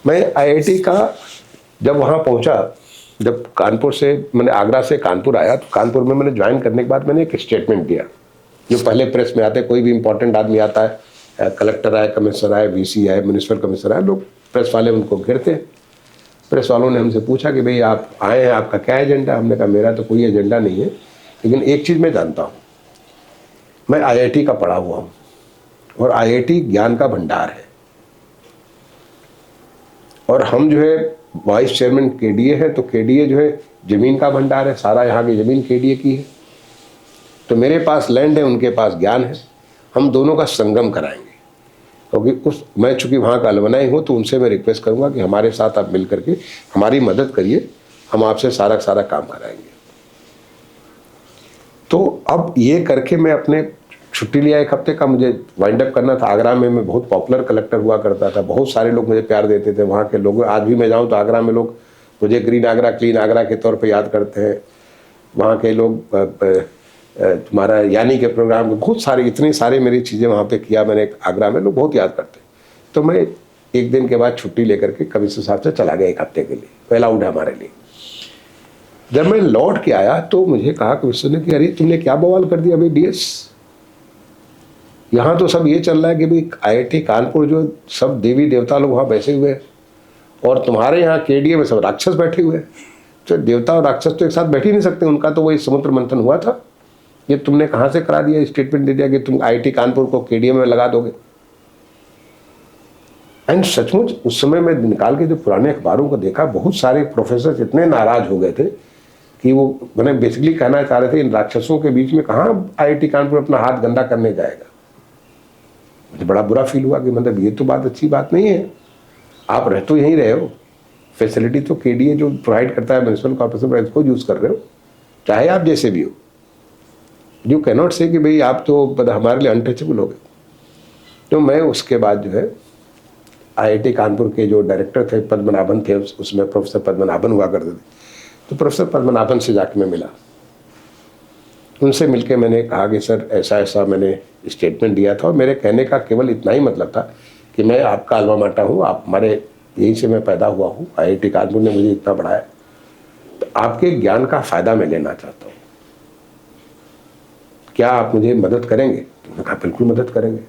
मैं आईआईटी का जब वहाँ पहुँचा, जब कानपुर से मैंने आगरा से कानपुर आया, तो कानपुर में मैंने ज्वाइन करने के बाद मैंने एक स्टेटमेंट दिया, जो पहले प्रेस में आते, कोई भी इंपॉर्टेंट आदमी आता है, कलेक्टर आए, कमिश्नर आए, वीसी आए, म्यूनिसिपल कमिश्नर आए, लोग प्रेस वाले उनको घेरते हैं। प्रेस वालों ने हमसे पूछा कि भाई आप आए हैं, आपका क्या एजेंडा? हमने कहा मेरा तो कोई एजेंडा नहीं है, लेकिन एक चीज़ मैं जानता हूँ, मैं आईआईटी का पढ़ा हुआ हूँ और आईआईटी ज्ञान का भंडार है, और हम जो है वाइस चेयरमैन केडीए है, तो केडीए जो है जमीन का भंडार है, सारा यहाँ की जमीन केडीए की है। तो मेरे पास लैंड है, उनके पास ज्ञान है, हम दोनों का संगम कराएंगे। क्योंकि मैं चूंकि वहाँ का अलवनाई हूँ, तो उनसे मैं रिक्वेस्ट करूँगा कि हमारे साथ आप मिल करके हमारी मदद करिए, हम आपसे सारा काम कराएंगे। तो अब ये करके मैं अपने छुट्टी लिया, 1 हफ्ते का मुझे वाइंड अप करना था। आगरा में मैं बहुत पॉपुलर कलेक्टर हुआ करता था, बहुत सारे लोग मुझे प्यार देते थे, वहाँ के लोग। आज भी मैं जाऊँ तो आगरा में लोग मुझे ग्रीन आगरा, क्लीन आगरा के तौर पे याद करते हैं। वहाँ के लोग तुम्हारा यानी के प्रोग्राम में बहुत सारे, इतनी सारी मेरी चीज़ें वहाँ पे किया मैंने आगरा में, लोग बहुत याद करते हैं। तो मैं 1 दिन के बाद छुट्टी लेकर के कमिश्नर साहब से चला गया 1 हफ्ते के लिए, तो अलाउड है हमारे लिए। जब मैं लौट के आया तो मुझे कहा कमिश्नर ने कि अरे तुमने क्या बवाल कर दिया भाई डीएस, यहाँ तो सब ये चल रहा है कि भाई आईआईटी कानपुर जो सब देवी देवता लोग वहाँ बैठे हुए हैं, और तुम्हारे यहाँ केडीए में सब राक्षस बैठे हुए हैं। तो देवता और राक्षस तो एक साथ बैठ ही नहीं सकते, उनका तो वही समुद्र मंथन हुआ था। ये तुमने कहाँ से करा दिया, स्टेटमेंट दे दिया कि तुम आईआईटी कानपुर को केडीए में लगा दोगे। एंड सचमुच उस समय मैं निकाल के जो पुराने अखबारों को देखा, बहुत सारे प्रोफेसर इतने नाराज हो गए थे कि वो मैंने बेसिकली कहना चाह रहे थे, इन राक्षसों के बीच में कहाँ आईआईटी कानपुर अपना हाथ गंदा करने जाएगा। मुझे बड़ा बुरा फील हुआ कि मतलब ये तो बात अच्छी बात नहीं है। आप रह तो यहीं रहे हो, फैसिलिटी तो केडीए जो प्रोवाइड करता है म्यूनिसिपल कॉर्पोरेशन, इसको यूज़ कर रहे हो, चाहे आप जैसे भी हो। यू कैनॉट से कि भाई आप तो हमारे लिए अनटचेबल हो गए। तो मैं उसके बाद जो है आईआईटी कानपुर के जो डायरेक्टर थे पद्मनाभन थे, उसमें प्रोफेसर पद्मनाभन हुआ करते थे, तो प्रोफेसर पद्मनाभन से जाके मैं मिला। उनसे मिलके मैंने कहा कि सर ऐसा ऐसा मैंने स्टेटमेंट दिया था, और मेरे कहने का केवल इतना ही मतलब था कि मैं आपका अल्मा माटा हूँ, आप हमारे यहीं से मैं पैदा हुआ हूँ, आईआईटी कानपुर ने मुझे इतना पढ़ाया, तो आपके ज्ञान का फ़ायदा मैं लेना चाहता हूँ, क्या आप मुझे मदद करेंगे? तो मैंने कहा बिल्कुल मदद करेंगे।